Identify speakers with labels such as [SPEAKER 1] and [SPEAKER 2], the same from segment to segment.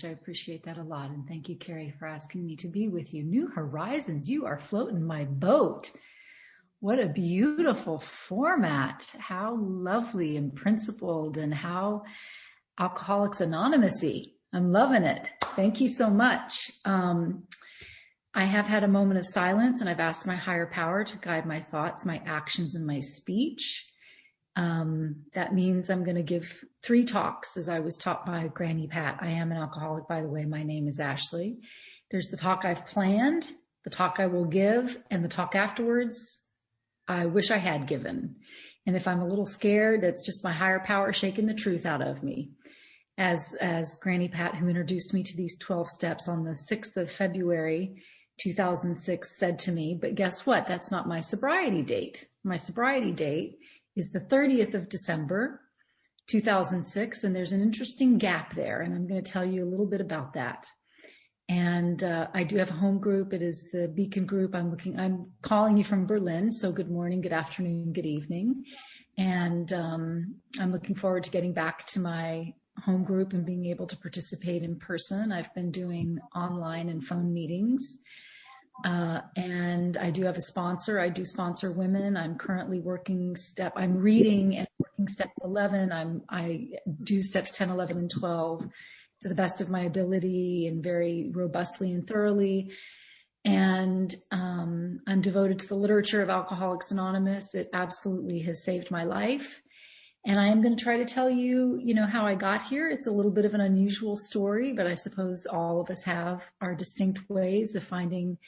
[SPEAKER 1] I appreciate that a lot. And thank you, Carrie, for asking me to be with you. New Horizons, you are floating my boat. What a beautiful format. How lovely and principled, and how Alcoholics Anonymous-y. I'm loving it. Thank you so much. I have had a moment of silence, and I've asked my higher power to guide my thoughts, my actions, and my speech. That means I'm going to give 3 talks, as I was taught by Granny Pat. I am an alcoholic, by the way. My name is Ashley. There's the talk I've planned, the talk I will give, and the talk afterwards I wish I had given. And if I'm a little scared, it's just my higher power shaking the truth out of me. As Granny Pat, who introduced me to these 12 steps on the 6th of February, 2006, said to me, but guess what? That's not my sobriety date. My sobriety date is the 30th of December, 2006, and there's an interesting gap there, and I'm going to tell you a little bit about that. And I do have a home group. It is the Beacon Group. I'm calling you from Berlin, so good morning, good afternoon, good evening. And I'm looking forward to getting back to my home group and being able to participate in person. I've been doing online and phone meetings. And I do have a sponsor. I do sponsor women. I'm currently I'm reading and working step 11. I do steps 10, 11, and 12 to the best of my ability and very robustly and thoroughly. And I'm devoted to the literature of Alcoholics Anonymous. It absolutely has saved my life. And I am going to try to tell you, how I got here. It's a little bit of an unusual story, but I suppose all of us have our distinct ways of finding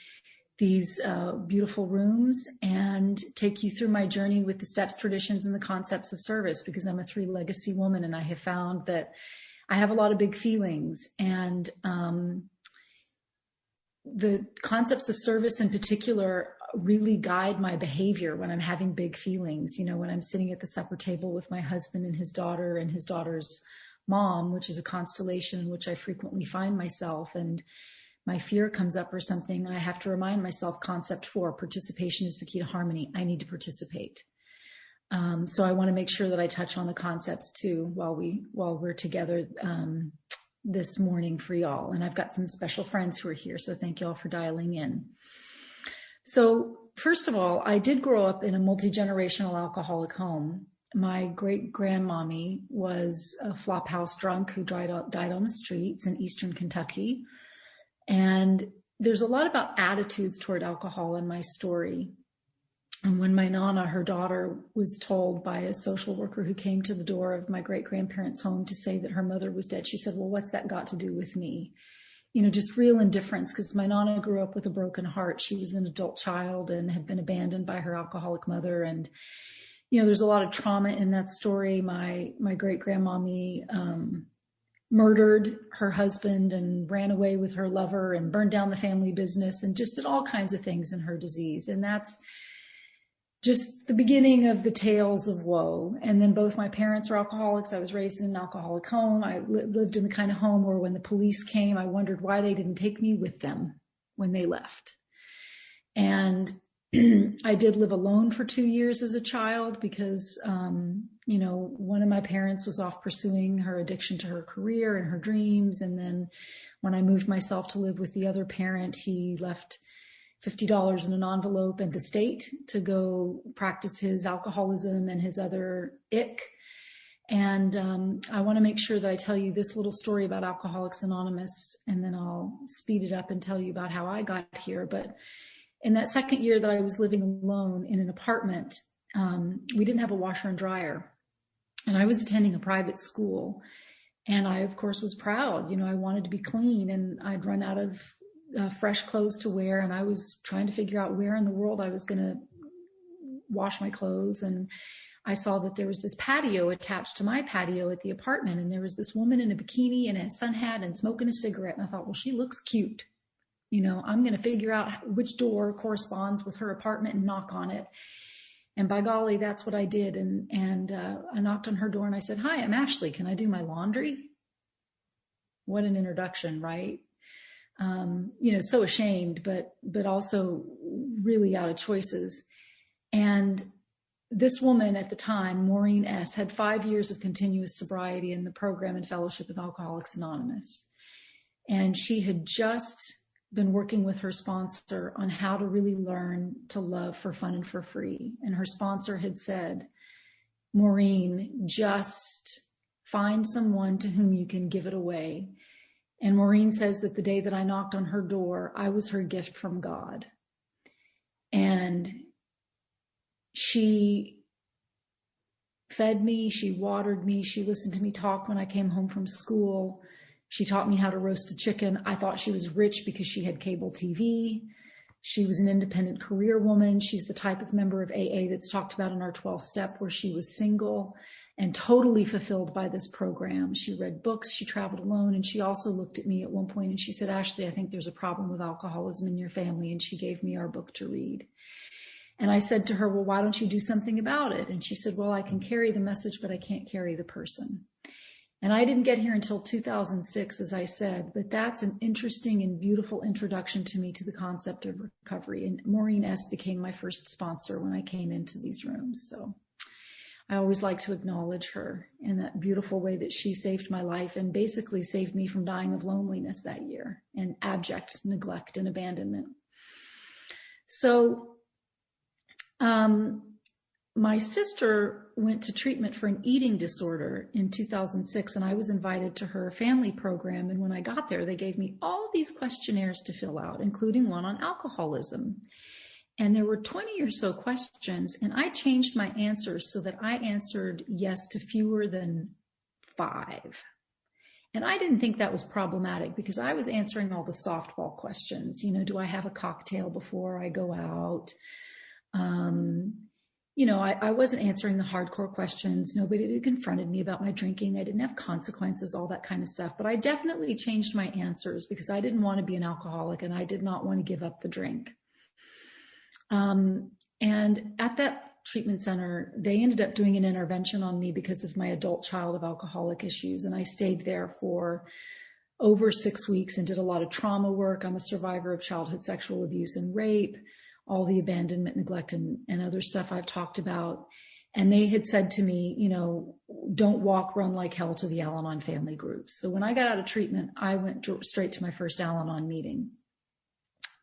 [SPEAKER 1] these beautiful rooms, and take you through my journey with the steps, traditions, and the concepts of service, because I'm a 3 legacy woman, and I have found that I have a lot of big feelings, and the concepts of service in particular really guide my behavior when I'm having big feelings. When I'm sitting at the supper table with my husband and his daughter's mom, which is a constellation in which I frequently find myself, and my fear comes up or something, I have to remind myself concept 4, participation is the key to harmony. I need to participate. So I want to make sure that I touch on the concepts too while we're together this morning for y'all. And I've got some special friends who are here, so thank you all for dialing in. So first of all, I did grow up in a multi-generational alcoholic home. My great-grandmommy was a flophouse drunk who died on the streets in Eastern Kentucky. And there's a lot about attitudes toward alcohol in my story. And when my Nana, her daughter, was told by a social worker who came to the door of my great-grandparents' home to say that her mother was dead, she said, well, what's that got to do with me? Just real indifference, because my Nana grew up with a broken heart. She was an adult child and had been abandoned by her alcoholic mother. And, there's a lot of trauma in that story. My great-grandmommy murdered her husband and ran away with her lover and burned down the family business and just did all kinds of things in her disease. And that's just the beginning of the tales of woe. And then both my parents are alcoholics. I was raised in an alcoholic home. I lived in the kind of home where when the police came, I wondered why they didn't take me with them when they left. And I did live alone for 2 years as a child because, one of my parents was off pursuing her addiction to her career and her dreams. And then when I moved myself to live with the other parent, he left $50 in an envelope at the state to go practice his alcoholism and his other ick. And I want to make sure that I tell you this little story about Alcoholics Anonymous, and then I'll speed it up and tell you about how I got here. But in that second year that I was living alone in an apartment, we didn't have a washer and dryer. And I was attending a private school. And I, of course, was proud. I wanted to be clean, and I'd run out of fresh clothes to wear. And I was trying to figure out where in the world I was going to wash my clothes. And I saw that there was this patio attached to my patio at the apartment. And there was this woman in a bikini and a sun hat and smoking a cigarette. And I thought, well, she looks cute. I'm going to figure out which door corresponds with her apartment and knock on it. And by golly, that's what I did. And I knocked on her door and I said, hi, I'm Ashley. Can I do my laundry? What an introduction, right? So ashamed, but also really out of choices. And this woman at the time, Maureen S., had 5 years of continuous sobriety in the program and fellowship of Alcoholics Anonymous. And she had just been working with her sponsor on how to really learn to love for fun and for free. And her sponsor had said, Maureen, just find someone to whom you can give it away. And Maureen says that the day that I knocked on her door, I was her gift from God. And she fed me, she watered me, she listened to me talk when I came home from school. She taught me how to roast a chicken. I thought she was rich because she had cable TV. She was an independent career woman. She's the type of member of AA that's talked about in our 12th step, where she was single and totally fulfilled by this program. She read books, she traveled alone, and she also looked at me at one point and she said, Ashley, I think there's a problem with alcoholism in your family. And she gave me our book to read. And I said to her, well, why don't you do something about it? And she said, well, I can carry the message, but I can't carry the person. And I didn't get here until 2006, as I said, but that's an interesting and beautiful introduction to me to the concept of recovery. And Maureen S. became my first sponsor when I came into these rooms. So I always like to acknowledge her in that beautiful way that she saved my life and basically saved me from dying of loneliness that year and abject neglect and abandonment. So my sister went to treatment for an eating disorder in 2006, and I was invited to her family program. And when I got there, they gave me all these questionnaires to fill out, including one on alcoholism. And there were 20 or so questions, and I changed my answers so that I answered yes to fewer than 5. And I didn't think that was problematic because I was answering all the softball questions. You know, do I have a cocktail before I go out? I wasn't answering the hardcore questions. Nobody had confronted me about my drinking. I didn't have consequences, all that kind of stuff. But I definitely changed my answers because I didn't want to be an alcoholic and I did not want to give up the drink. And at that treatment center, they ended up doing an intervention on me because of my adult child of alcoholic issues. And I stayed there for over 6 weeks and did a lot of trauma work. I'm a survivor of childhood sexual abuse and rape, all the abandonment, neglect, and other stuff I've talked about. And they had said to me, don't walk, run like hell to the Al-Anon family groups. So when I got out of treatment, I went straight to my first Al-Anon meeting.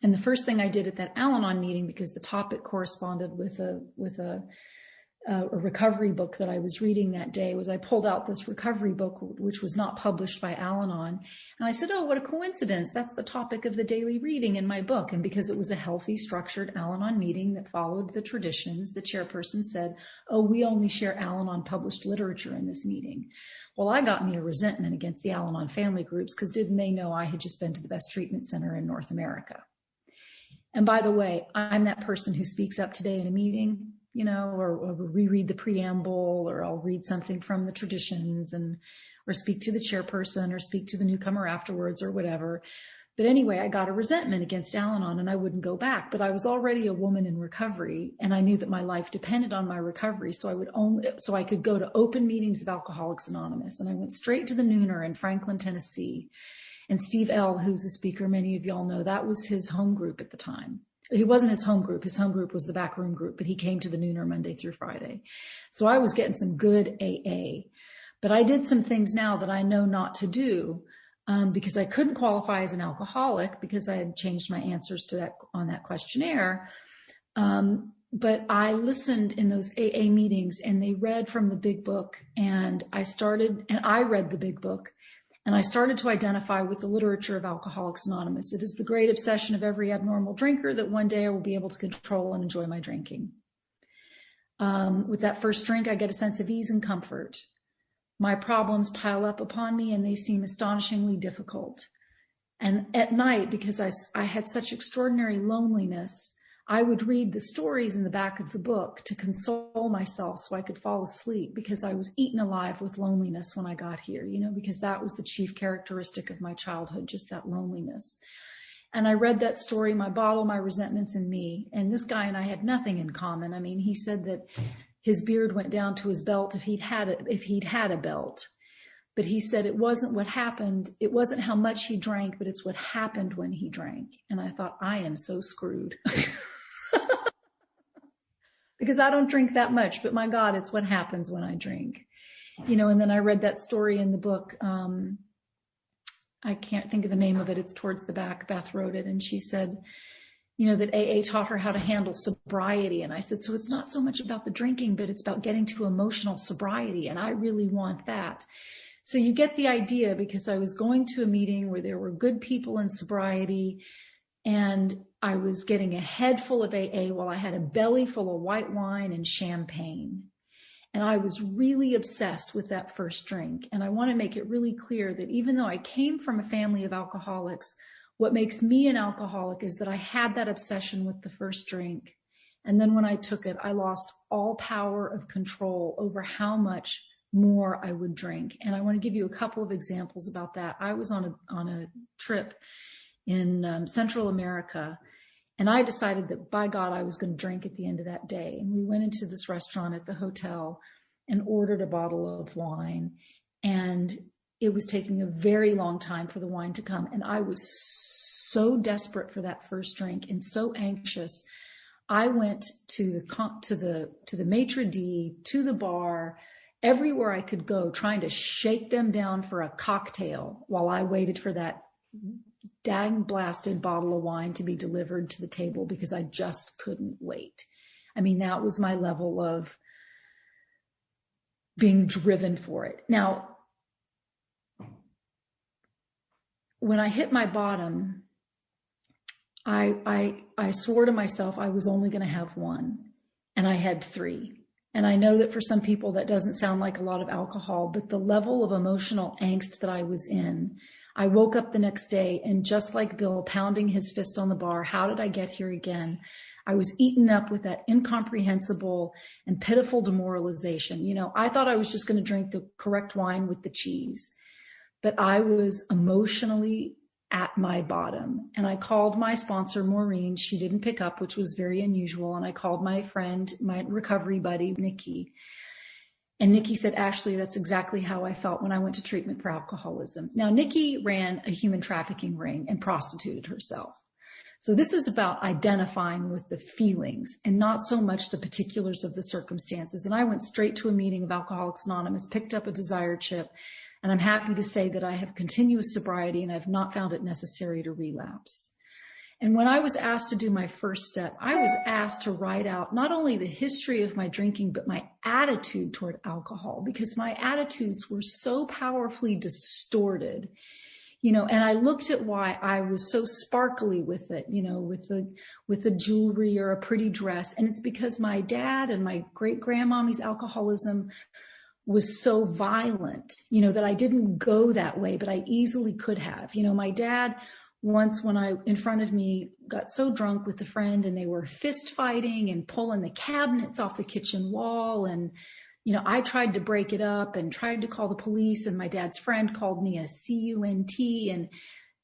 [SPEAKER 1] And the first thing I did at that Al-Anon meeting, because the topic corresponded with a recovery book that I was reading that day, was I pulled out this recovery book, which was not published by Al-Anon. And I said, oh, what a coincidence. That's the topic of the daily reading in my book. And because it was a healthy, structured Al-Anon meeting that followed the traditions, the chairperson said, oh, we only share Al-Anon published literature in this meeting. Well, I got me a resentment against the Al-Anon family groups because didn't they know I had just been to the best treatment center in North America? And by the way, I'm that person who speaks up today in a meeting, or reread the preamble, or I'll read something from the traditions or speak to the chairperson or speak to the newcomer afterwards or whatever. But anyway, I got a resentment against Al-Anon and I wouldn't go back, but I was already a woman in recovery and I knew that my life depended on my recovery. So I could go to open meetings of Alcoholics Anonymous, and I went straight to the Nooner in Franklin, Tennessee. And Steve L., who's a speaker, many of y'all know, that was his home group at the time. He wasn't his home group. His home group was the backroom group, but he came to the Nooner Monday through Friday. So I was getting some good AA. But I did some things now that I know not to do because I couldn't qualify as an alcoholic because I had changed my answers to that on that questionnaire. But I listened in those AA meetings and they read from the big book, and I read the big book. And I started to identify with the literature of Alcoholics Anonymous. It is the great obsession of every abnormal drinker that one day I will be able to control and enjoy my drinking. With that first drink, I get a sense of ease and comfort. My problems pile up upon me and they seem astonishingly difficult. And at night, because I had such extraordinary loneliness, I would read the stories in the back of the book to console myself so I could fall asleep, because I was eaten alive with loneliness when I got here, because that was the chief characteristic of my childhood, just that loneliness. And I read that story, My Bottle, My Resentments, and Me. And this guy and I had nothing in common. I mean, he said that his beard went down to his belt if he'd had a belt. But he said it wasn't what happened. It wasn't how much he drank, but it's what happened when he drank. And I thought, I am so screwed. Because I don't drink that much, but my God, it's what happens when I drink. And then I read that story in the book, I can't think of the name of it. It's towards the back. Beth wrote it, and she said, that AA taught her how to handle sobriety. And I said, so it's not so much about the drinking, but it's about getting to emotional sobriety. And I really want that. So you get the idea, because I was going to a meeting where there were good people in sobriety, and I was getting a head full of AA while I had a belly full of white wine and champagne. And I was really obsessed with that first drink. And I want to make it really clear that even though I came from a family of alcoholics, what makes me an alcoholic is that I had that obsession with the first drink. And then when I took it, I lost all power of control over how much more I would drink. And I want to give you a couple of examples about that. I was on a trip in Central America, and I decided that, by God, I was going to drink at the end of that day. And we went into this restaurant at the hotel and ordered a bottle of wine. And it was taking a very long time for the wine to come. And I was so desperate for that first drink and so anxious. I went to the maitre d', to the bar, everywhere I could go, trying to shake them down for a cocktail while I waited for that dang blasted bottle of wine to be delivered to the table, because I just couldn't wait. I mean, that was my level of being driven for it. Now, when I hit my bottom, I swore to myself I was only going to have one, and I had three. And I know that for some people that doesn't sound like a lot of alcohol, but the level of emotional angst that I was in, I woke up the next day, and just like Bill pounding his fist on the bar, how did I get here again? I was eaten up with that incomprehensible and pitiful demoralization. I thought I was just going to drink the correct wine with the cheese, but I was emotionally at my bottom. And I called my sponsor, Maureen. She didn't pick up, which was very unusual. And I called my friend, my recovery buddy, Nikki. And Nikki said, Ashley, that's exactly how I felt when I went to treatment for alcoholism. Now, Nikki ran a human trafficking ring and prostituted herself. So this is about identifying with the feelings and not so much the particulars of the circumstances. And I went straight to a meeting of Alcoholics Anonymous, picked up a Desire chip, and I'm happy to say that I have continuous sobriety and I've not found it necessary to relapse. And when I was asked to do my first step, I was asked to write out not only the history of my drinking, but my attitude toward alcohol, because my attitudes were so powerfully distorted, and I looked at why I was so sparkly with it, with the jewelry or a pretty dress. And it's because my dad and my great grandmommy's alcoholism was so violent, that I didn't go that way, but I easily could have. My dad once, when in front of me, got so drunk with a friend, and they were fist fighting and pulling the cabinets off the kitchen wall. And, I tried to break it up and tried to call the police, and my dad's friend called me a CUNT. And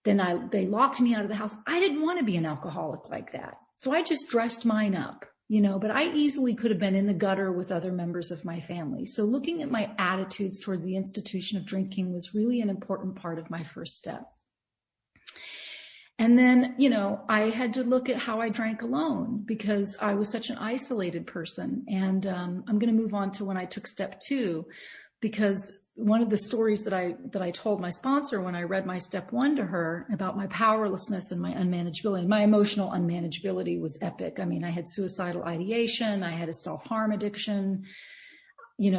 [SPEAKER 1] then they locked me out of the house. I didn't want to be an alcoholic like that. So I just dressed mine up, but I easily could have been in the gutter with other members of my family. So looking at my attitudes toward the institution of drinking was really an important part of my first step. And then, I had to look at how I drank alone, because I was such an isolated person. And I'm going to move on to when I took step 2, because one of the stories that I told my sponsor when I read my step 1 to her about my powerlessness and my unmanageability, and my emotional unmanageability was epic. I mean, I had suicidal ideation. I had a self-harm addiction. In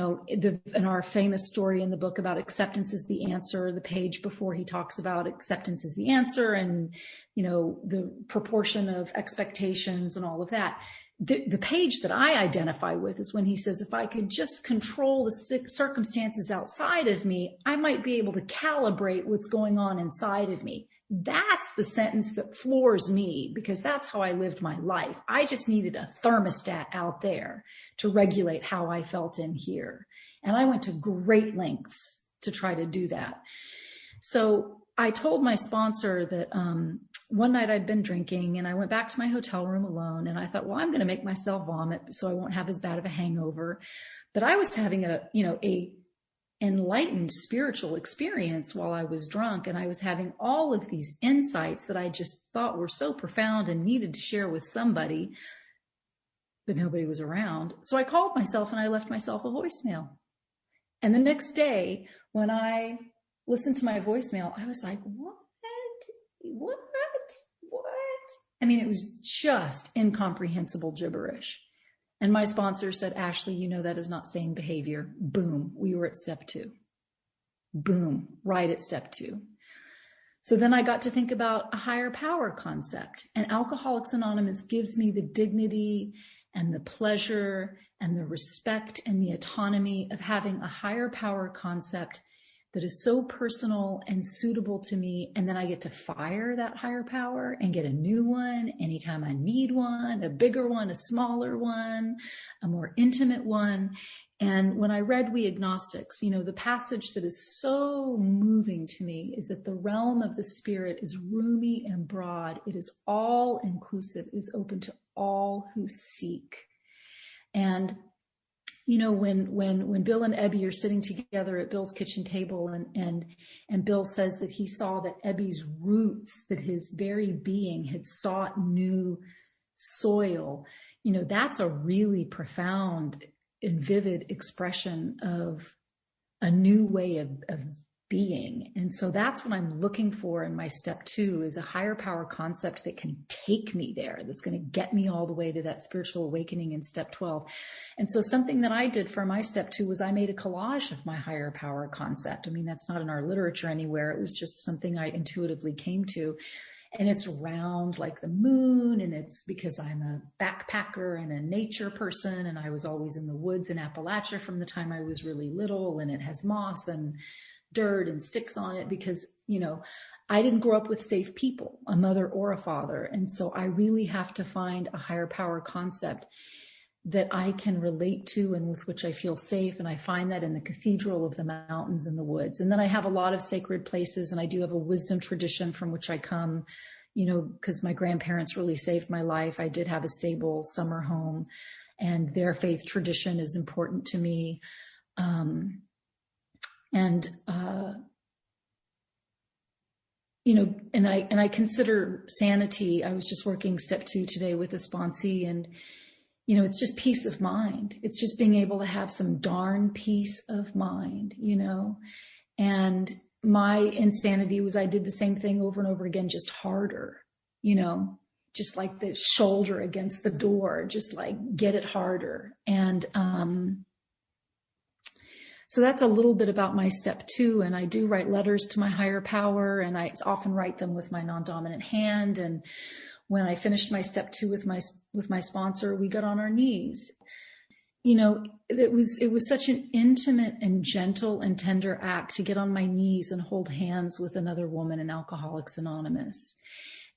[SPEAKER 1] our famous story in the book about acceptance is the answer, the page before he talks about acceptance is the answer, and, the proportion of expectations and all of that. The page that I identify with is when he says, if I could just control the circumstances outside of me, I might be able to calibrate what's going on inside of me. That's the sentence that floors me, because that's how I lived my life. I just needed a thermostat out there to regulate how I felt in here. And I went to great lengths to try to do that. So I told my sponsor that one night I'd been drinking, and I went back to my hotel room alone, and I thought, well, I'm going to make myself vomit so I won't have as bad of a hangover. But I was having a enlightened spiritual experience while I was drunk, and I was having all of these insights that I just thought were so profound and needed to share with somebody, but nobody was around. So I called myself and I left myself a voicemail. And the next day, when I listened to my voicemail, I was like, what? I mean, it was just incomprehensible gibberish. And my sponsor said, Ashley, you know, that is not sane behavior. Boom. We were at step 2. Boom. Right at step 2. So then I got to think about a higher power concept, and Alcoholics Anonymous gives me the dignity and the pleasure and the respect and the autonomy of having a higher power concept that is so personal and suitable to me. And then I get to fire that higher power and get a new one anytime I need one, a bigger one, a smaller one, a more intimate one. And when I read We Agnostics, you know, the passage that is so moving to me is that the realm of the spirit is roomy and broad. It is all inclusive. It is open to all who seek. And you know, when Bill and Ebby are sitting together at Bill's kitchen table, and Bill says that he saw that Ebby's roots, that his very being had sought new soil, you know, that's a really profound and vivid expression of a new way of being. And so that's what I'm looking for in my step 2, is a higher power concept that can take me there, that's going to get me all the way to that spiritual awakening in step 12. And so something that I did for my step 2 was I made a collage of my higher power concept. I mean, that's not in our literature anywhere. It was just something I intuitively came to. And it's round like the moon, and it's because I'm a backpacker and a nature person, and I was always in the woods in Appalachia from the time I was really little, and it has moss and dirt and sticks on it because, you know, I didn't grow up with safe people, a mother or a father. And so I really have to find a higher power concept that I can relate to and with which I feel safe. And I find that in the cathedral of the mountains and the woods. And then I have a lot of sacred places, and I do have a wisdom tradition from which I come, you know, because my grandparents really saved my life. I did have a stable summer home, and their faith tradition is important to me. You know, and I consider sanity. I was just working step 2 today with a sponsee, and, you know, it's just peace of mind. It's just being able to have some darn peace of mind, you know. And my insanity was I did the same thing over and over again, just harder, you know, just like the shoulder against the door, just like get it harder. And, so that's a little bit about my step 2. And I do write letters to my higher power, and I often write them with my non-dominant hand. And when I finished my step 2 with my sponsor, we got on our knees. You know, it was such an intimate and gentle and tender act to get on my knees and hold hands with another woman in Alcoholics Anonymous.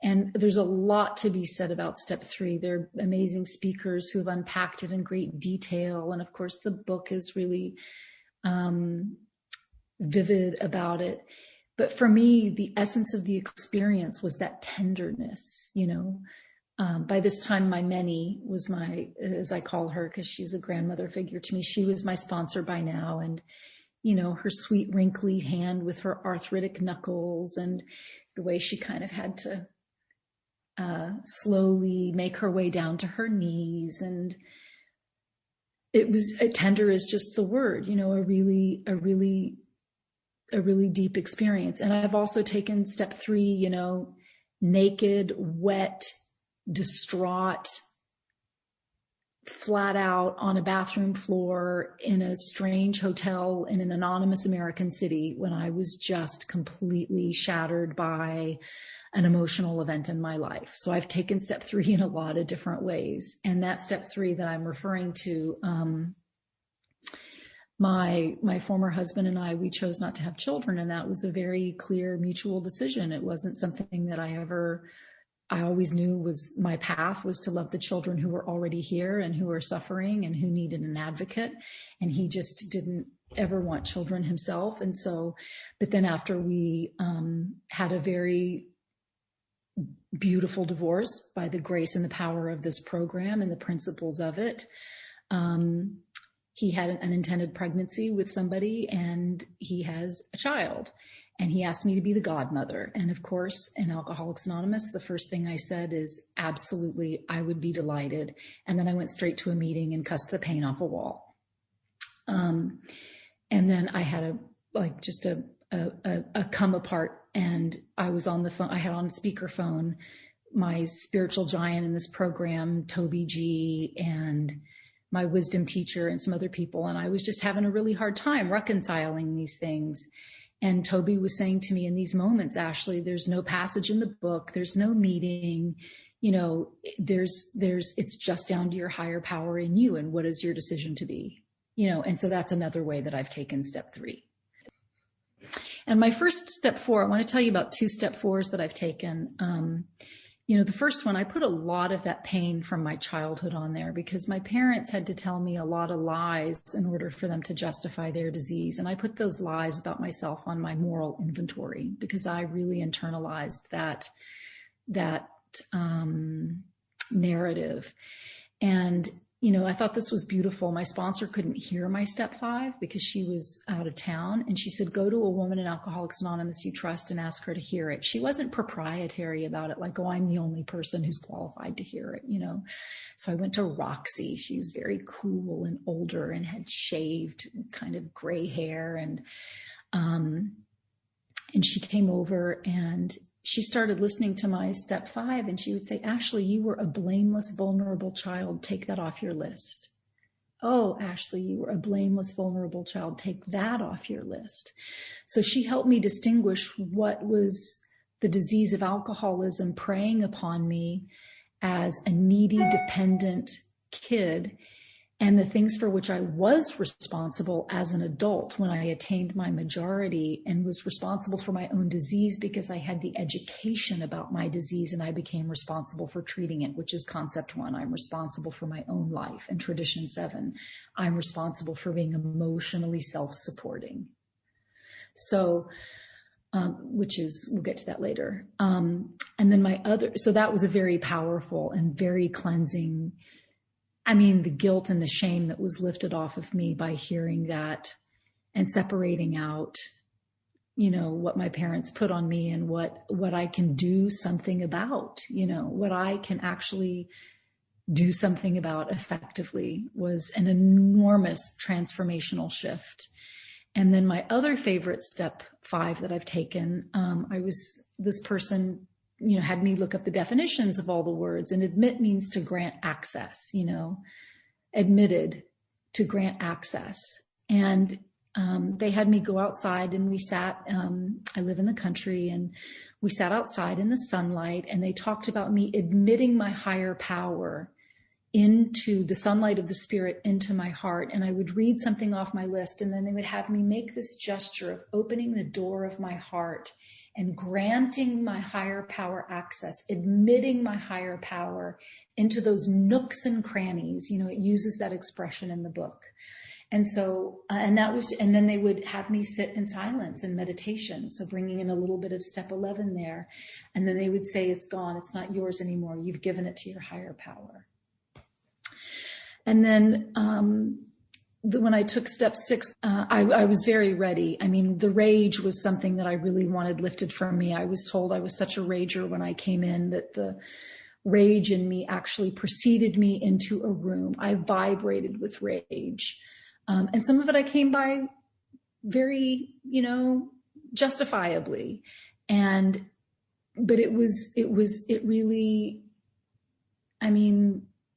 [SPEAKER 1] And there's a lot to be said about step 3. There are amazing speakers who have unpacked it in great detail. And of course, the book is really vivid about it. But for me, the essence of the experience was that tenderness, you know. By this time, my Meni was as I call her, because she's a grandmother figure to me, she was my sponsor by now. And, you know, her sweet wrinkly hand with her arthritic knuckles, and the way she kind of had to slowly make her way down to her knees. And it was tender is just the word, you know, a really deep experience. And I've also taken step 3, you know, naked, wet, distraught, flat out on a bathroom floor in a strange hotel in an anonymous American city when I was just completely shattered by an emotional event in my life. So I've taken step 3 in a lot of different ways. And that step 3 that I'm referring to, my former husband and I, we chose not to have children. And that was a very clear mutual decision. It wasn't something that I always knew was my path, was to love the children who were already here and who were suffering and who needed an advocate. And he just didn't ever want children himself. And so, but then after we had a very beautiful divorce by the grace and the power of this program and the principles of it, he had an unintended pregnancy with somebody, and he has a child. And he asked me to be the godmother. And of course, in Alcoholics Anonymous, the first thing I said is, absolutely, I would be delighted. And then I went straight to a meeting and cussed the paint off a wall. And then I had a a come apart, and I was on the phone. I had on speakerphone my spiritual giant in this program, Toby G, and my wisdom teacher and some other people. And I was just having a really hard time reconciling these things. And Toby was saying to me in these moments, Ashley, there's no passage in the book. There's no meeting, it's just down to your higher power in you. And what is your decision to be, and so that's another way that I've taken step 3. And my first step 4, I want to tell you about 2 step 4s that I've taken. The first one, I put a lot of that pain from my childhood on there because my parents had to tell me a lot of lies in order for them to justify their disease. And I put those lies about myself on my moral inventory because I really internalized that narrative. And I thought this was beautiful. My sponsor couldn't hear my step 5 because she was out of town. And she said, go to a woman in Alcoholics Anonymous you trust and ask her to hear it. She wasn't proprietary about it. Like, oh, I'm the only person who's qualified to hear it, So I went to Roxy. She was very cool and older and had shaved kind of gray hair. And she came over and she started listening to my step 5, and she would say, Ashley, you were a blameless, vulnerable child. Take that off your list. Oh, Ashley, you were a blameless, vulnerable child. Take that off your list. So she helped me distinguish what was the disease of alcoholism preying upon me as a needy, dependent kid, and the things for which I was responsible as an adult when I attained my majority and was responsible for my own disease because I had the education about my disease and I became responsible for treating it, which is concept 1. I'm responsible for my own life. And tradition 7, I'm responsible for being emotionally self-supporting. So, we'll get to that later. And then so that was a very powerful and very cleansing. The guilt and the shame that was lifted off of me by hearing that and separating out, what my parents put on me and what I can do something about, what I can actually do something about effectively was an enormous transformational shift. And then my other favorite step 5 that I've taken, this person had me look up the definitions of all the words, and admit means to grant access, admitted to grant access. And they had me go outside and we sat, I live in the country, and we sat outside in the sunlight, and they talked about me admitting my higher power into the sunlight of the spirit into my heart. And I would read something off my list, and then they would have me make this gesture of opening the door of my heart and granting my higher power access, admitting my higher power into those nooks and crannies. It uses that expression in the book. And so, and then they would have me sit in silence and meditation. So bringing in a little bit of step 11 there. And then they would say, it's gone. It's not yours anymore. You've given it to your higher power. And then, when I took step 6, I was very ready. The rage was something that I really wanted lifted from me. I was told I was such a rager when I came in that the rage in me actually preceded me into a room. I vibrated with rage. And some of it I came by very, justifiably. But it really,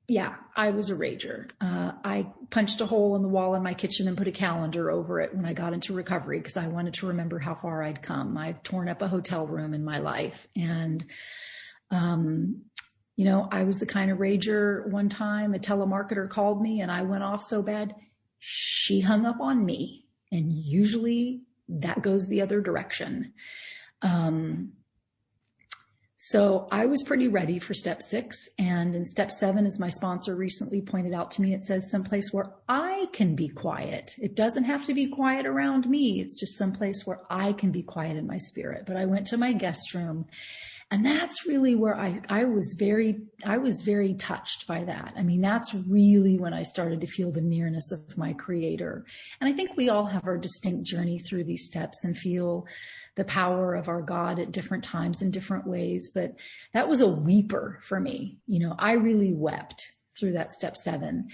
[SPEAKER 1] yeah, I was a rager. I punched a hole in the wall in my kitchen and put a calendar over it when I got into recovery because I wanted to remember how far I'd come. I've torn up a hotel room in my life. And, I was the kind of rager. One time a telemarketer called me and I went off so bad, she hung up on me. And usually that goes the other direction. So I was pretty ready for step 6. And in step 7, as my sponsor recently pointed out to me, it says someplace where I can be quiet. It doesn't have to be quiet around me. It's just someplace where I can be quiet in my spirit. But I went to my guest room, and that's really where I was very touched by that. That's really when I started to feel the nearness of my creator. And I think we all have our distinct journey through these steps and feel the power of our God at different times in different ways. But that was a weeper for me. I really wept through that step 7.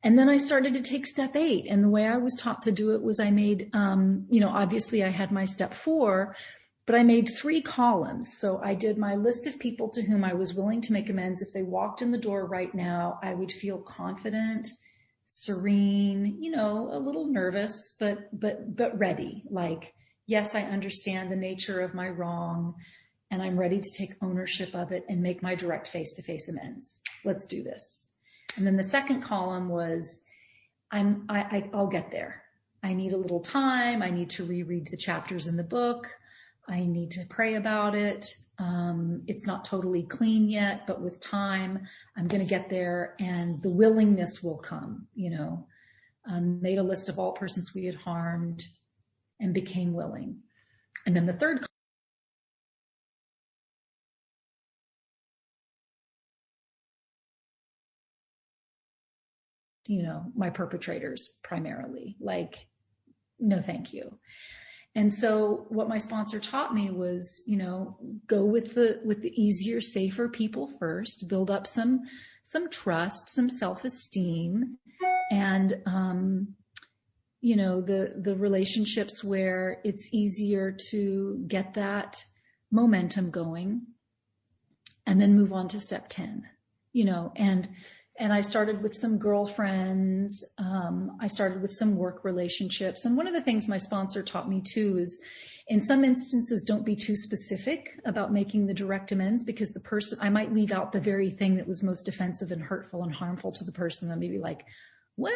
[SPEAKER 1] And then I started to take step 8. And the way I was taught to do it was I made, obviously I had my step 4, but I made 3 columns. So I did my list of people to whom I was willing to make amends. If they walked in the door right now, I would feel confident, serene, a little nervous, but ready. Like, yes, I understand the nature of my wrong, and I'm ready to take ownership of it and make my direct face-to-face amends. Let's do this. And then the second column was, I'll get there. I need a little time. I need to reread the chapters in the book. I need to pray about it. It's not totally clean yet, but with time, I'm going to get there, and the willingness will come. Made a list of all persons we had harmed and became willing. And then the third, my perpetrators primarily, like, no, thank you. And so what my sponsor taught me was, go with the easier, safer people first, build up some trust, some self-esteem, and, the relationships where it's easier to get that momentum going, and then move on to step 10, and I started with some girlfriends. I started with some work relationships. And one of the things my sponsor taught me too is, in some instances, don't be too specific about making the direct amends, because I might leave out the very thing that was most offensive and hurtful and harmful to the person. And maybe like, what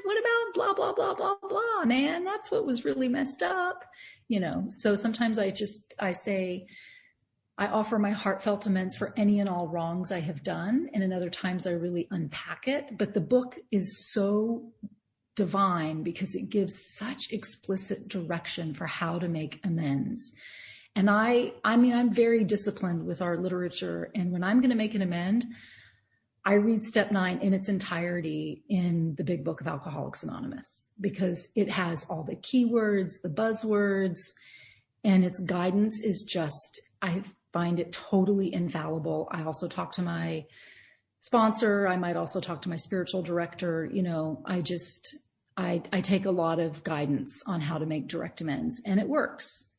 [SPEAKER 1] about blah, blah, blah, blah, blah, man, that's what was really messed up. So sometimes I say, I offer my heartfelt amends for any and all wrongs I have done. And in other times I really unpack it. But the book is so divine because it gives such explicit direction for how to make amends. And I'm very disciplined with our literature. And when I'm going to make an amend, I read step 9 in its entirety in the big book of Alcoholics Anonymous, because it has all the keywords, the buzzwords, and its guidance is just, I find it totally infallible. I also talk to my sponsor. I might also talk to my spiritual director. I take a lot of guidance on how to make direct amends, and it works.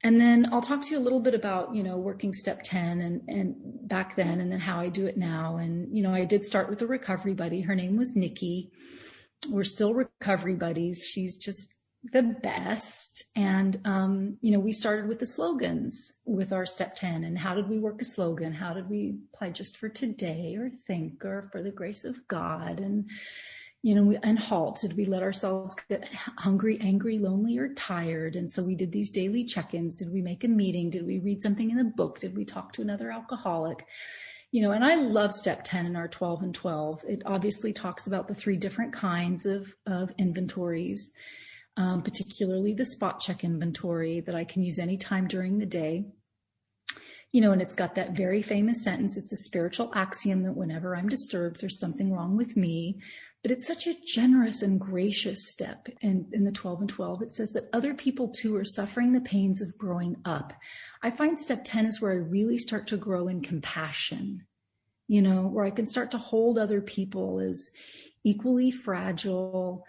[SPEAKER 1] And then I'll talk to you a little bit about, working step 10 and back then, and then how I do it now. And, I did start with a recovery buddy. Her name was Nikki. We're still recovery buddies. She's just the best. And, we started with the slogans with our step 10. And how did we work a slogan? How did we apply just for today, or think, or for the grace of God? And, and halt. Did we let ourselves get hungry, angry, lonely, or tired? And so we did these daily check-ins. Did we make a meeting? Did we read something in the book? Did we talk to another alcoholic? And I love step 10 in our 12 and 12. It obviously talks about the 3 different kinds of inventories. Particularly the spot check inventory that I can use anytime during the day. And it's got that very famous sentence. It's a spiritual axiom that whenever I'm disturbed, there's something wrong with me. But it's such a generous and gracious step. And in the 12 and 12, it says that other people too are suffering the pains of growing up. I find step 10 is where I really start to grow in compassion, where I can start to hold other people as equally fragile,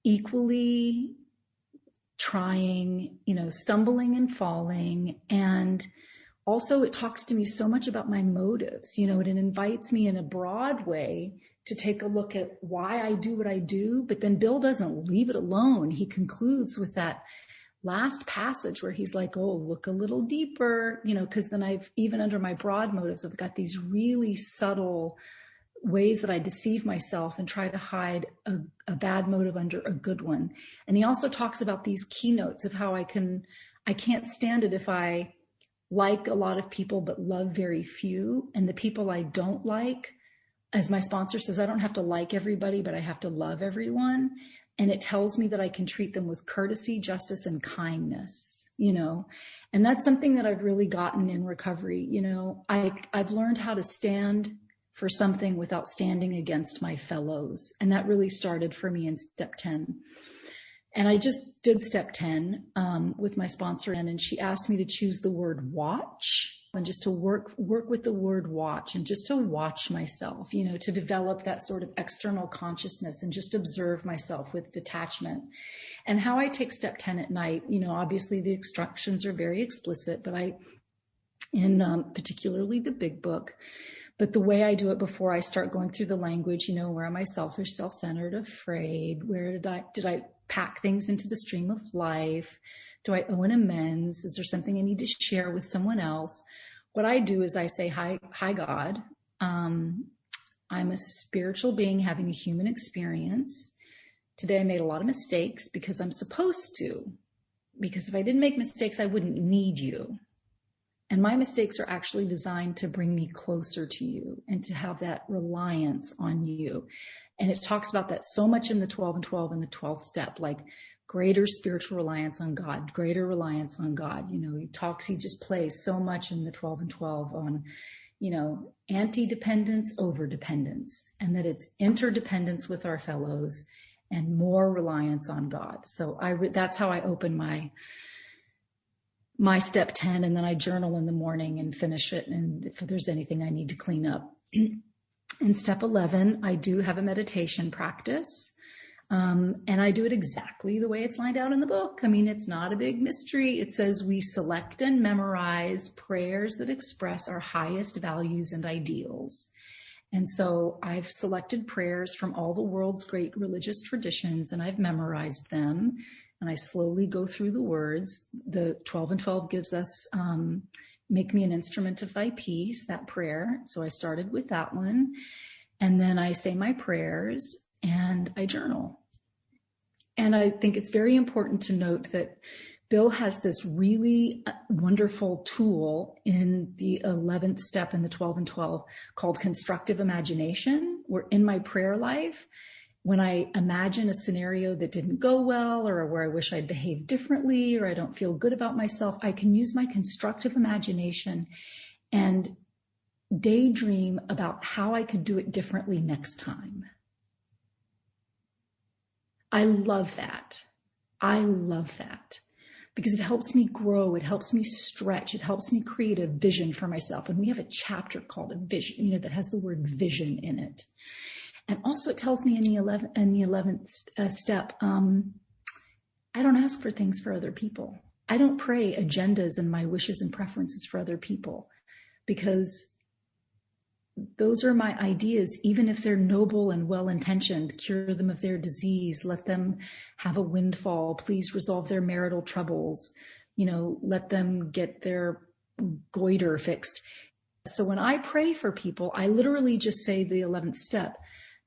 [SPEAKER 1] equally trying, stumbling and falling. And also it talks to me so much about my motives, it invites me in a broad way to take a look at why I do what I do. But then Bill doesn't leave it alone. He concludes with that last passage where he's like, oh, look a little deeper, because then I've, even under my broad motives, I've got these really subtle ways that I deceive myself and try to hide a bad motive under a good one. And he also talks about these keynotes of how I can't stand it if I like a lot of people but love very few. And the people I don't like, as my sponsor says, I don't have to like everybody, but I have to love everyone. And it tells me that I can treat them with courtesy, justice, and kindness, and that's something that I've really gotten in recovery. I've learned how to stand for something without standing against my fellows. And that really started for me in step 10. And I just did step 10 with my sponsor, and she asked me to choose the word watch. and just to work with the word watch, and just to watch myself, to develop that sort of external consciousness and just observe myself with detachment. And how I take step 10 at night, obviously the instructions are very explicit, but in particularly the big book, but the way I do it before I start going through the language, where am I selfish, self-centered, afraid? Where did I pack things into the stream of life? Do I owe an amends? Is there something I need to share with someone else? What I do is I say, hi God. I'm a spiritual being having a human experience. Today I made a lot of mistakes because I'm supposed to. Because if I didn't make mistakes, I wouldn't need you. And my mistakes are actually designed to bring me closer to you and to have that reliance on you. And it talks about that so much in the 12 and 12 and the 12th step, like greater spiritual reliance on God, greater reliance on God. He just plays so much in the 12 and 12 on, anti-dependence over dependence, and that it's interdependence with our fellows and more reliance on God. So that's how I open my step 10, and then I journal in the morning and finish it. And if there's anything I need to clean up. In step 11, I do have a meditation practice. And I do it exactly the way it's lined out in the book. It's not a big mystery. It says we select and memorize prayers that express our highest values and ideals. And so I've selected prayers from all the world's great religious traditions, and I've memorized them. And I slowly go through the words. The 12 and 12 gives us, make me an instrument of thy peace, that prayer. So I started with that one. And then I say my prayers and I journal. And I think it's very important to note that Bill has this really wonderful tool in the 11th step in the 12 and 12 called constructive imagination, where in my prayer life, when I imagine a scenario that didn't go well, or where I wish I'd behaved differently, or I don't feel good about myself, I can use my constructive imagination and daydream about how I could do it differently next time. I love that. Because it helps me grow. It helps me stretch. It helps me create a vision for myself. And we have a chapter called a vision, that has the word vision in it. And also it tells me in the 11th step, I don't ask for things for other people. I don't pray agendas and my wishes and preferences for other people, because those are my ideas. Even if they're noble and well-intentioned, cure them of their disease, let them have a windfall, please resolve their marital troubles, let them get their goiter fixed. So when I pray for people, I literally just say the 11th step.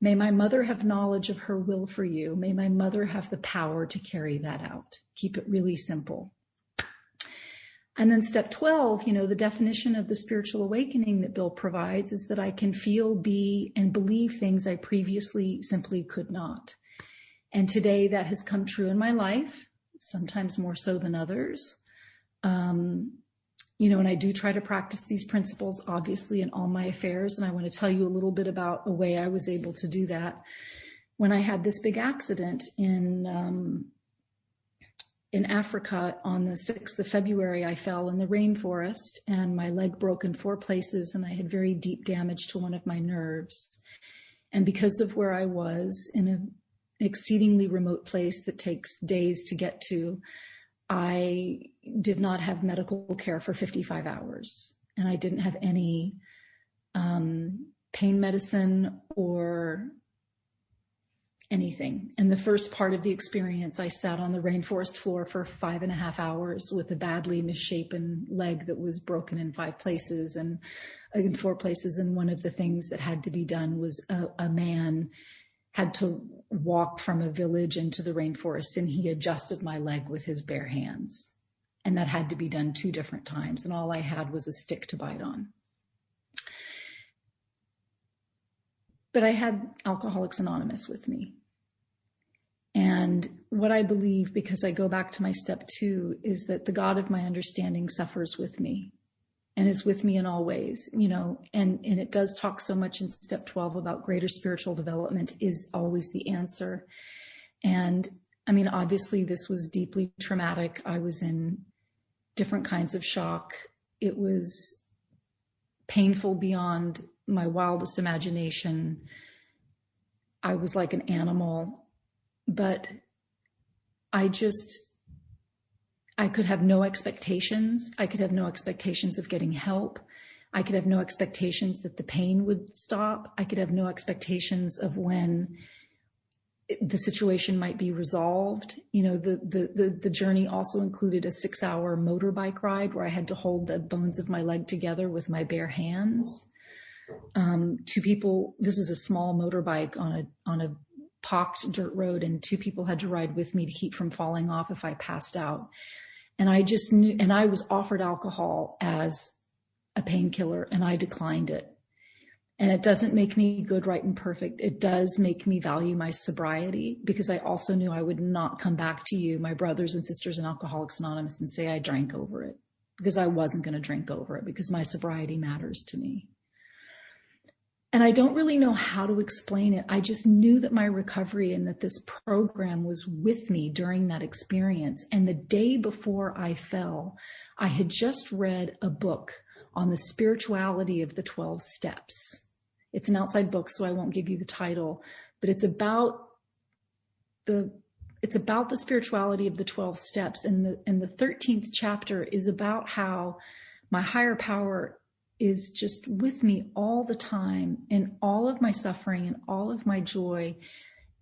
[SPEAKER 1] May my mother have knowledge of her will for you. May my mother have the power to carry that out. Keep it really simple. And then step 12, the definition of the spiritual awakening that Bill provides is that I can feel, be, and believe things I previously simply could not. And today that has come true in my life, sometimes more so than others. And I do try to practice these principles, obviously, in all my affairs. And I want to tell you a little bit about a way I was able to do that. When I had this big accident in Africa on the 6th of February, I fell in the rainforest and my leg broke in 4 places, and I had very deep damage to one of my nerves. And because of where I was, in an exceedingly remote place that takes days to get to, I did not have medical care for 55 hours, and I didn't have any pain medicine or anything. And the first part of the experience, I sat on the rainforest floor for 5.5 hours with a badly misshapen leg that was broken in 5 places and in 4 places. And one of the things that had to be done was a man had to walk from a village into the rainforest, and he adjusted my leg with his bare hands. And that had to be done 2 different times. And all I had was a stick to bite on. But I had Alcoholics Anonymous with me. And what I believe, because I go back to my step 2, is that the God of my understanding suffers with me and is with me in all ways, and it does talk so much in step 12 about greater spiritual development is always the answer. And obviously this was deeply traumatic. I was in different kinds of shock. It was painful beyond my wildest imagination. I was like an animal, but I could have no expectations. I could have no expectations of getting help. I could have no expectations that the pain would stop. I could have no expectations of when the situation might be resolved. You know, the journey also included a 6-hour motorbike ride where I had to hold the bones of my leg together with my bare hands. Two people, this is a small motorbike on a pocked dirt road, and 2 people had to ride with me to keep from falling off if I passed out. And I just knew, and I was offered alcohol as a painkiller, and I declined it. And it doesn't make me good, right, and perfect. It does make me value my sobriety, because I also knew I would not come back to you, my brothers and sisters in Alcoholics Anonymous, and say I drank over it, because I wasn't going to drink over it, because my sobriety matters to me. And I don't really know how to explain it. I just knew that my recovery and that this program was with me during that experience. And the day before I fell, I had just read a book on the spirituality of the 12 steps. It's an outside book, so I won't give you the title, but it's about the spirituality of the 12 steps. And the 13th chapter is about how my higher power is just with me all the time in all of my suffering and all of my joy.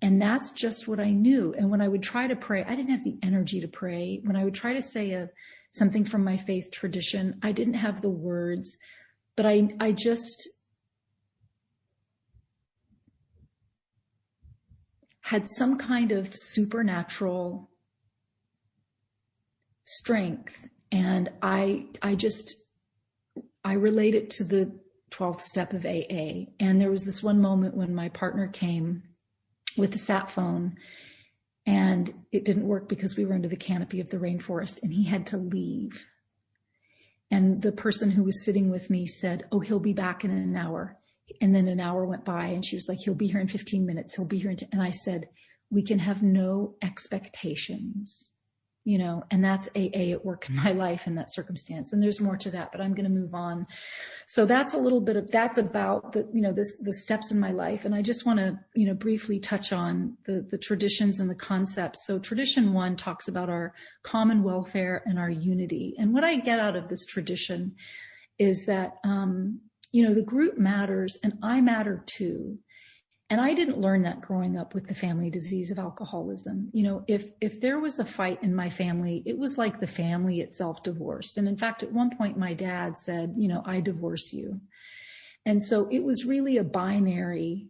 [SPEAKER 1] And that's just what I knew. And when I would try to pray, I didn't have the energy to pray. When I would try to say something from my faith tradition, I didn't have the words, but I just had some kind of supernatural strength. And I relate it to the 12th step of AA. And there was this one moment when my partner came with the sat phone, and it didn't work because we were under the canopy of the rainforest, and he had to leave. And the person who was sitting with me said, "Oh, he'll be back in an hour." And then an hour went by, and she was like, "He'll be here in 15 minutes. He'll be here." And I said, "We can have no expectations." You know, and that's AA at work in my life in that circumstance. And there's more to that, but I'm going to move on. So that's a little bit of, that's about the steps in my life. And I just want to, briefly touch on the traditions and the concepts. So tradition 1 talks about our common welfare and our unity. And what I get out of this tradition is that, the group matters and I matter too. And I didn't learn that growing up with the family disease of alcoholism. If there was a fight in my family, it was like the family itself divorced. And in fact, at one point, my dad said, "I divorce you." And so it was really a binary,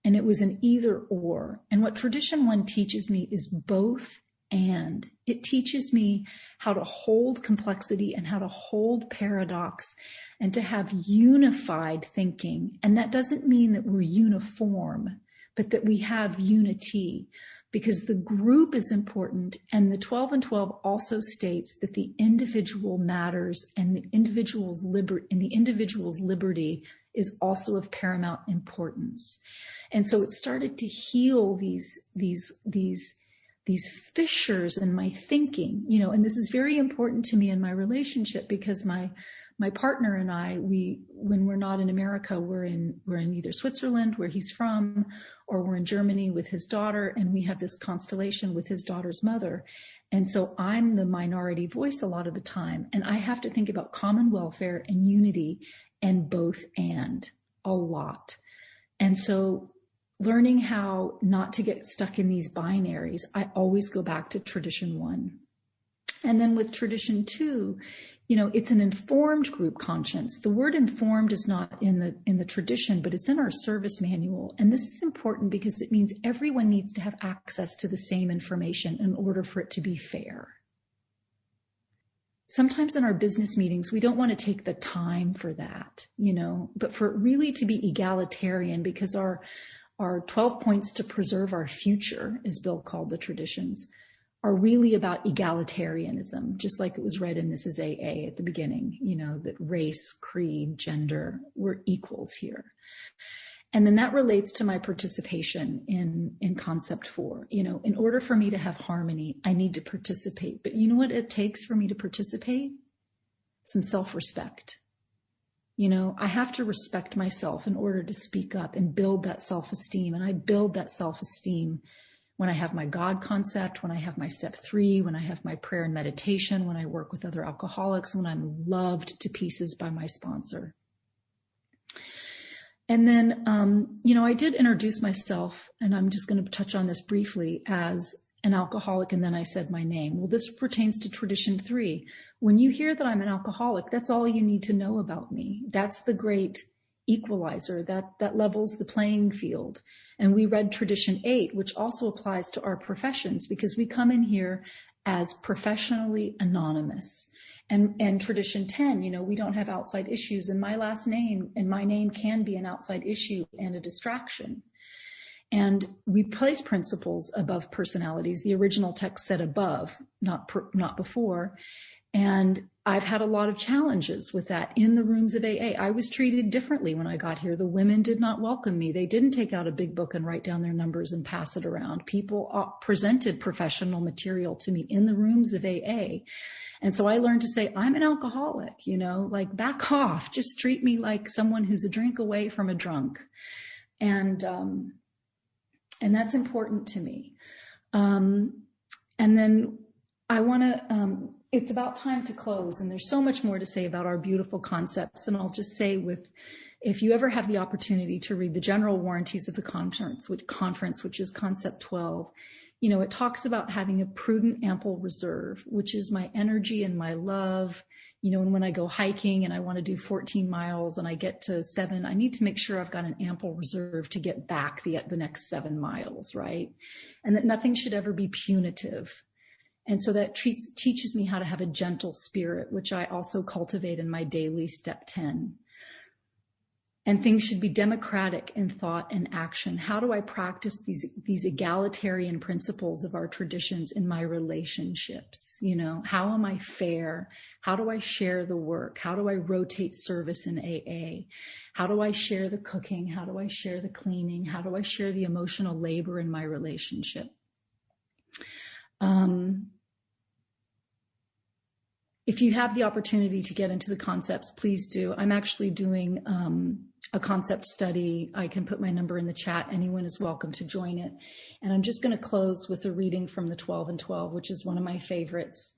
[SPEAKER 1] and it was an either or. And what tradition 1 teaches me is both and. It teaches me how to hold complexity and how to hold paradox and to have unified thinking. And that doesn't mean that we're uniform, but that we have unity, because the group is important. And the 12 and 12 also states that the individual matters, and the individual's liberty is also of paramount importance. And so it started to heal these fissures in my thinking, and this is very important to me in my relationship, because my partner and I, when we're not in America, we're in either Switzerland, where he's from, or we're in Germany with his daughter, and we have this constellation with his daughter's mother. And so I'm the minority voice a lot of the time, and I have to think about common welfare and unity and both and a lot. And so learning how not to get stuck in these binaries, I always go back to tradition 1. And then with tradition 2, it's an informed group conscience. The word informed is not in the tradition, but it's in our service manual. And this is important because it means everyone needs to have access to the same information in order for it to be fair. Sometimes in our business meetings, we don't want to take the time for that, but for it really to be egalitarian, because our 12 points to preserve our future, as Bill called the traditions, are really about egalitarianism, just like it was read in This Is AA at the beginning, that race, creed, gender, we're equals here. And then that relates to my participation in concept 4. In order for me to have harmony, I need to participate. But you know what it takes for me to participate? Some self-respect. You know, I have to respect myself in order to speak up and build that self-esteem. And I build that self-esteem when I have my God concept, when I have my step 3, when I have my prayer and meditation, when I work with other alcoholics, when I'm loved to pieces by my sponsor. And then, I did introduce myself, and I'm just going to touch on this briefly, as an alcoholic, and then I said my name. Well, this pertains to tradition 3. When you hear that I'm an alcoholic, that's all you need to know about me. That's the great equalizer that levels the playing field. And we read tradition 8, which also applies to our professions, because we come in here as professionally anonymous. And tradition 10, we don't have outside issues, and my last name and my name can be an outside issue and a distraction. And we place principles above personalities. The original text said above, not before. And I've had a lot of challenges with that in the rooms of AA. I was treated differently when I got here. The women did not welcome me. They didn't take out a big book and write down their numbers and pass it around. People presented professional material to me in the rooms of AA. And so I learned to say, I'm an alcoholic, back off. Just treat me like someone who's a drink away from a drunk. And that's important to me. And then I want to, it's about time to close, and there's so much more to say about our beautiful concepts. And I'll just say, if you ever have the opportunity to read the general warranties of the conference, which is concept 12, it talks about having a prudent, ample reserve, which is my energy and my love. And when I go hiking and I want to do 14 miles and I get to 7, I need to make sure I've got an ample reserve to get back the next 7 miles, right? And that nothing should ever be punitive. And so that teaches me how to have a gentle spirit, which I also cultivate in my daily step 10. And things should be democratic in thought and action. How do I practice these egalitarian principles of our traditions in my relationships? How am I fair? How do I share the work? How do I rotate service in AA? How do I share the cooking? How do I share the cleaning? How do I share the emotional labor in my relationship? If you have the opportunity to get into the concepts, please do. I'm actually doing a concept study. I can put my number in the chat. Anyone is welcome to join it. And I'm just going to close with a reading from the 12 and 12, which is one of my favorites.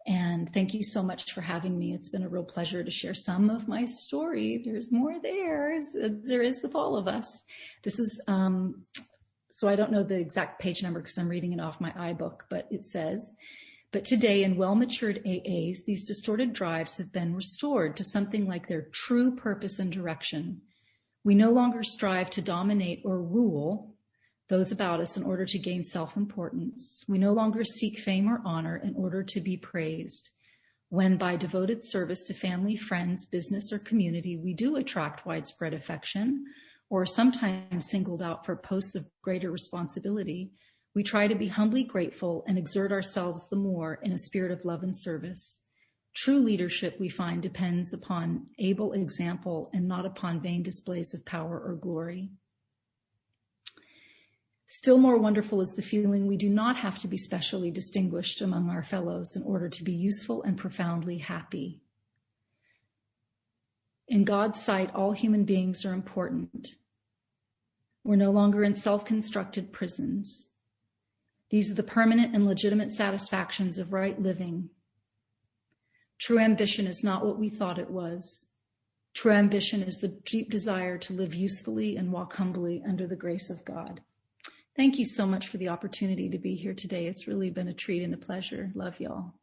[SPEAKER 1] And thank you so much for having me. It's been a real pleasure to share some of my story. There's more there, as there is with all of us. This is, so I don't know the exact page number because I'm reading it off my iBook, but it says, but today in well-matured AAs, these distorted drives have been restored to something like their true purpose and direction. We no longer strive to dominate or rule those about us in order to gain self-importance. We no longer seek fame or honor in order to be praised. When by devoted service to family, friends, business, or community, we do attract widespread affection, or sometimes singled out for posts of greater responsibility, we try to be humbly grateful and exert ourselves the more in a spirit of love and service. True leadership, we find, depends upon able example and not upon vain displays of power or glory. Still more wonderful is the feeling we do not have to be specially distinguished among our fellows in order to be useful and profoundly happy. In God's sight, all human beings are important. We're no longer in self-constructed prisons. These are the permanent and legitimate satisfactions of right living. True ambition is not what we thought it was. True ambition is the deep desire to live usefully and walk humbly under the grace of God. Thank you so much for the opportunity to be here today. It's really been a treat and a pleasure. Love y'all.